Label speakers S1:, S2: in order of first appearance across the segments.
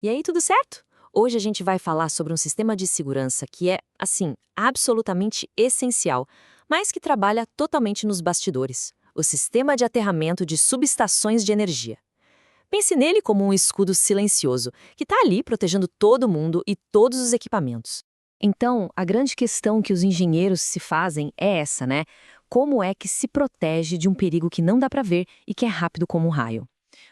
S1: E aí, tudo certo? Hoje a gente vai falar sobre um sistema de segurança que é, assim, absolutamente essencial, mas que trabalha totalmente nos bastidores: o sistema de aterramento de subestações de energia. Pense nele como um escudo silencioso, que está ali protegendo todo mundo e todos os equipamentos. Então, a grande questão que os engenheiros se fazem é essa, né? Como é que se protege de um perigo que não dá para ver e que é rápido como um raio?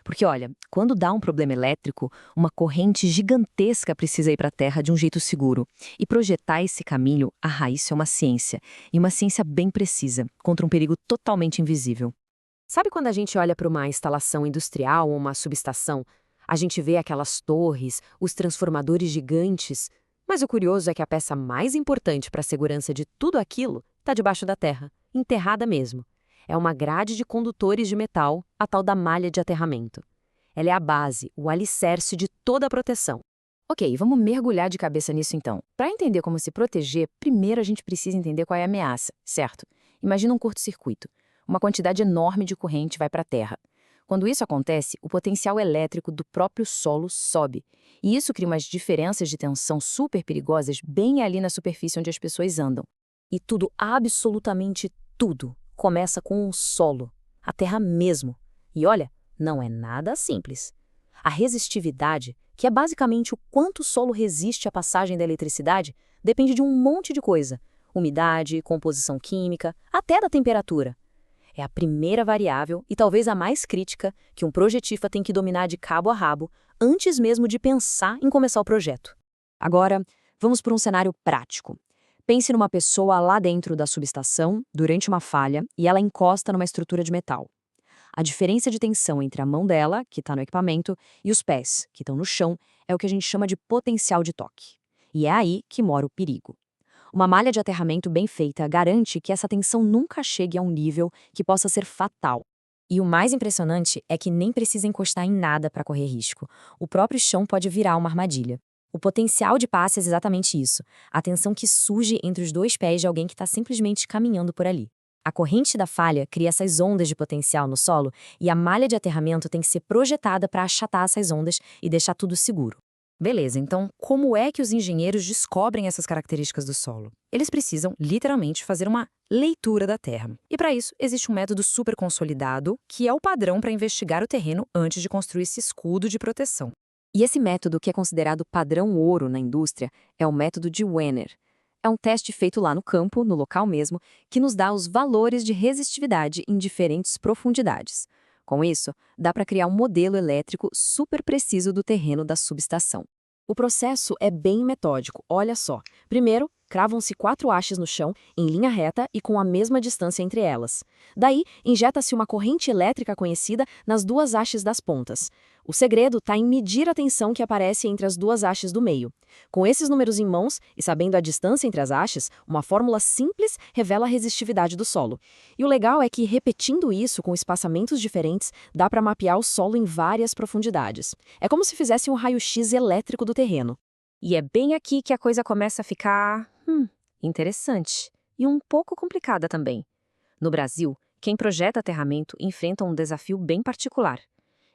S1: Porque, olha, quando dá um problema elétrico, uma corrente gigantesca precisa ir para a Terra de um jeito seguro. E projetar esse caminho, isso é uma ciência. E uma ciência bem precisa, contra um perigo totalmente invisível. Sabe quando a gente olha para uma instalação industrial ou uma subestação? A gente vê aquelas torres, os transformadores gigantes. Mas o curioso é que a peça mais importante para a segurança de tudo aquilo está debaixo da terra, enterrada mesmo. É uma grade de condutores de metal, a tal da malha de aterramento. Ela é a base, o alicerce de toda a proteção. Ok, vamos mergulhar de cabeça nisso então. Para entender como se proteger, primeiro a gente precisa entender qual é a ameaça, certo? Imagina um curto-circuito. Uma quantidade enorme de corrente vai para a Terra. Quando isso acontece, o potencial elétrico do próprio solo sobe. E isso cria umas diferenças de tensão super perigosas bem ali na superfície onde as pessoas andam. E tudo, absolutamente tudo, começa com o solo, a terra mesmo. E olha, não é nada simples. A resistividade, que é basicamente o quanto o solo resiste à passagem da eletricidade, depende de um monte de coisa: umidade, composição química, até da temperatura. É a primeira variável, e talvez a mais crítica, que um projetista tem que dominar de cabo a rabo antes mesmo de pensar em começar o projeto. Agora, vamos para um cenário prático. Pense numa pessoa lá dentro da subestação, durante uma falha, e ela encosta numa estrutura de metal. A diferença de tensão entre a mão dela, que está no equipamento, e os pés, que estão no chão, é o que a gente chama de potencial de toque. E é aí que mora o perigo. Uma malha de aterramento bem feita garante que essa tensão nunca chegue a um nível que possa ser fatal. E o mais impressionante é que nem precisa encostar em nada para correr risco. O próprio chão pode virar uma armadilha. O potencial de passe é exatamente isso: a tensão que surge entre os dois pés de alguém que está simplesmente caminhando por ali. A corrente da falha cria essas ondas de potencial no solo e a malha de aterramento tem que ser projetada para achatar essas ondas e deixar tudo seguro. Beleza, então como é que os engenheiros descobrem essas características do solo? Eles precisam, literalmente, fazer uma leitura da terra. E para isso, existe um método super consolidado, que é o padrão para investigar o terreno antes de construir esse escudo de proteção. E esse método, que é considerado padrão ouro na indústria, é o método de Wenner. É um teste feito lá no campo, no local mesmo, que nos dá os valores de resistividade em diferentes profundidades. Com isso, dá para criar um modelo elétrico super preciso do terreno da subestação. O processo é bem metódico, olha só. Primeiro, cravam-se 4 hastes no chão, em linha reta e com a mesma distância entre elas. Daí, injeta-se uma corrente elétrica conhecida nas 2 hastes das pontas. O segredo está em medir a tensão que aparece entre as 2 hastes do meio. Com esses números em mãos e sabendo a distância entre as hastes, uma fórmula simples revela a resistividade do solo. E o legal é que, repetindo isso com espaçamentos diferentes, dá para mapear o solo em várias profundidades. É como se fizesse um raio-x elétrico do terreno. E é bem aqui que a coisa começa a ficar, interessante. E um pouco complicada também. No Brasil, quem projeta aterramento enfrenta um desafio bem particular.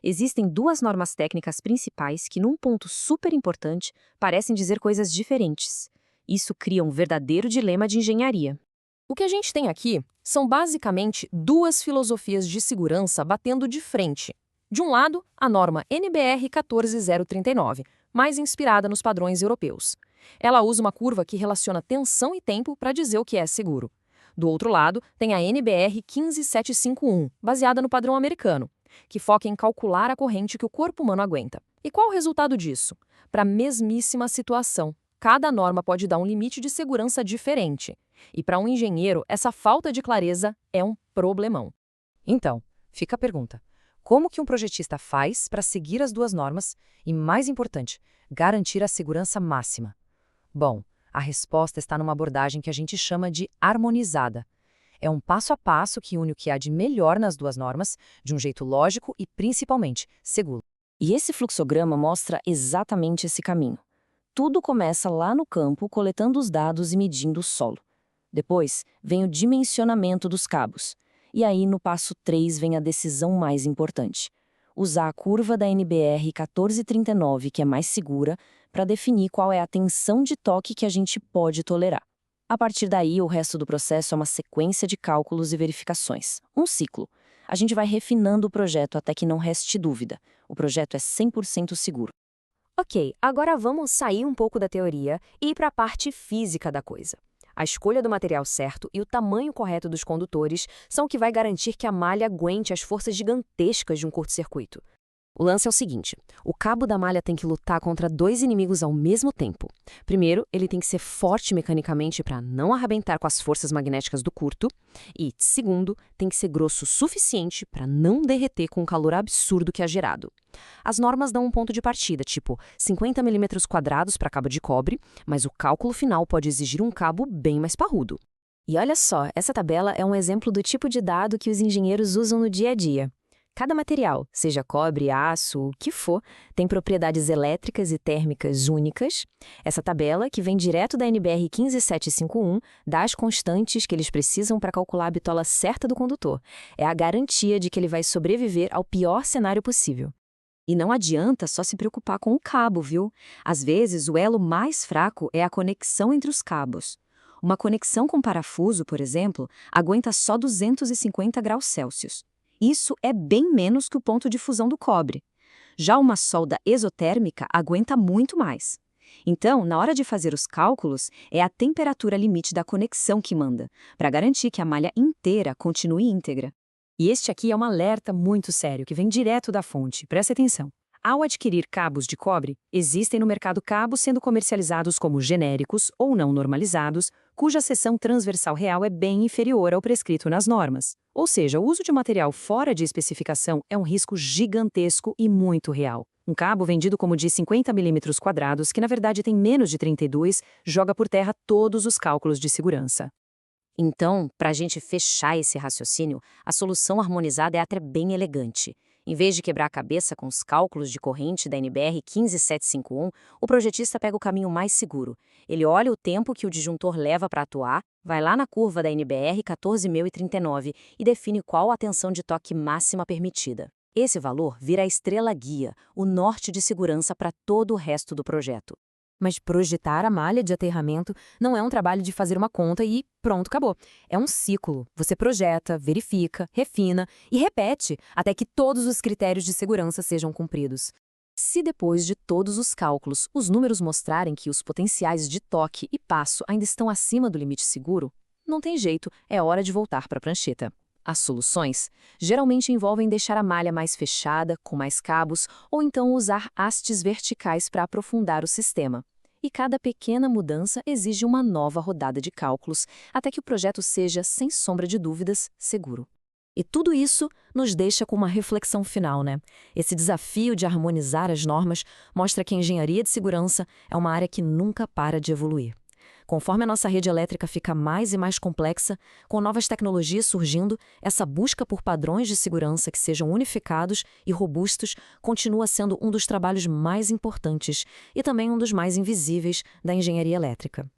S1: Existem 2 normas técnicas principais que, num ponto super importante, parecem dizer coisas diferentes. Isso cria um verdadeiro dilema de engenharia. O que a gente tem aqui são basicamente 2 filosofias de segurança batendo de frente. De um lado, a norma NBR 14039, mais inspirada nos padrões europeus. Ela usa uma curva que relaciona tensão e tempo para dizer o que é seguro. Do outro lado, tem a NBR 15751, baseada no padrão americano, que foca em calcular a corrente que o corpo humano aguenta. E qual o resultado disso? Para a mesmíssima situação, cada norma pode dar um limite de segurança diferente. E para um engenheiro, essa falta de clareza é um problemão. Então, fica a pergunta: como que um projetista faz para seguir as 2 normas e, mais importante, garantir a segurança máxima? Bom, a resposta está numa abordagem que a gente chama de harmonizada. É um passo a passo que une o que há de melhor nas 2 normas, de um jeito lógico e, principalmente, seguro. E esse fluxograma mostra exatamente esse caminho. Tudo começa lá no campo, coletando os dados e medindo o solo. Depois, vem o dimensionamento dos cabos. E aí, no passo 3, vem a decisão mais importante: usar a curva da NBR 1439, que é mais segura, para definir qual é a tensão de toque que a gente pode tolerar. A partir daí, o resto do processo é uma sequência de cálculos e verificações. Um ciclo. A gente vai refinando o projeto até que não reste dúvida. O projeto é 100% seguro.
S2: Ok, agora vamos sair um pouco da teoria e ir para a parte física da coisa. A escolha do material certo e o tamanho correto dos condutores são o que vai garantir que a malha aguente as forças gigantescas de um curto-circuito. O lance é o seguinte: o cabo da malha tem que lutar contra dois inimigos ao mesmo tempo. Primeiro, ele tem que ser forte mecanicamente para não arrebentar com as forças magnéticas do curto. E, segundo, tem que ser grosso o suficiente para não derreter com o calor absurdo que é gerado. As normas dão um ponto de partida, tipo 50 milímetros quadrados para cabo de cobre, mas o cálculo final pode exigir um cabo bem mais parrudo. E olha só, essa tabela é um exemplo do tipo de dado que os engenheiros usam no dia a dia. Cada material, seja cobre, aço, o que for, tem propriedades elétricas e térmicas únicas. Essa tabela, que vem direto da NBR 15751, dá as constantes que eles precisam para calcular a bitola certa do condutor. É a garantia de que ele vai sobreviver ao pior cenário possível.
S1: E não adianta só se preocupar com o cabo, viu? Às vezes, o elo mais fraco é a conexão entre os cabos. Uma conexão com parafuso, por exemplo, aguenta só 250 graus Celsius. Isso é bem menos que o ponto de fusão do cobre. Já uma solda exotérmica aguenta muito mais. Então, na hora de fazer os cálculos, é a temperatura limite da conexão que manda, para garantir que a malha inteira continue íntegra. E este aqui é um alerta muito sério, que vem direto da fonte. Presta atenção. Ao adquirir cabos de cobre, existem no mercado cabos sendo comercializados como genéricos ou não normalizados, cuja seção transversal real é bem inferior ao prescrito nas normas. Ou seja, o uso de material fora de especificação é um risco gigantesco e muito real. Um cabo vendido como de 50 milímetros quadrados, que na verdade tem menos de 32, joga por terra todos os cálculos de segurança. Então, para a gente fechar esse raciocínio, a solução harmonizada é até bem elegante. Em vez de quebrar a cabeça com os cálculos de corrente da NBR 15751, o projetista pega o caminho mais seguro. Ele olha o tempo que o disjuntor leva para atuar, vai lá na curva da NBR 14.039 e define qual a tensão de toque máxima permitida. Esse valor vira a estrela guia, o norte de segurança para todo o resto do projeto.
S2: Mas projetar a malha de aterramento não é um trabalho de fazer uma conta e pronto, acabou. É um ciclo. Você projeta, verifica, refina e repete até que todos os critérios de segurança sejam cumpridos. Se depois de todos os cálculos, os números mostrarem que os potenciais de toque e passo ainda estão acima do limite seguro, não tem jeito, é hora de voltar para a prancheta. As soluções geralmente envolvem deixar a malha mais fechada, com mais cabos, ou então usar hastes verticais para aprofundar o sistema. E cada pequena mudança exige uma nova rodada de cálculos, até que o projeto seja, sem sombra de dúvidas, seguro. E tudo isso nos deixa com uma reflexão final, né? Esse desafio de harmonizar as normas mostra que a engenharia de segurança é uma área que nunca para de evoluir. Conforme a nossa rede elétrica fica mais e mais complexa, com novas tecnologias surgindo, essa busca por padrões de segurança que sejam unificados e robustos continua sendo um dos trabalhos mais importantes e também um dos mais invisíveis da engenharia elétrica.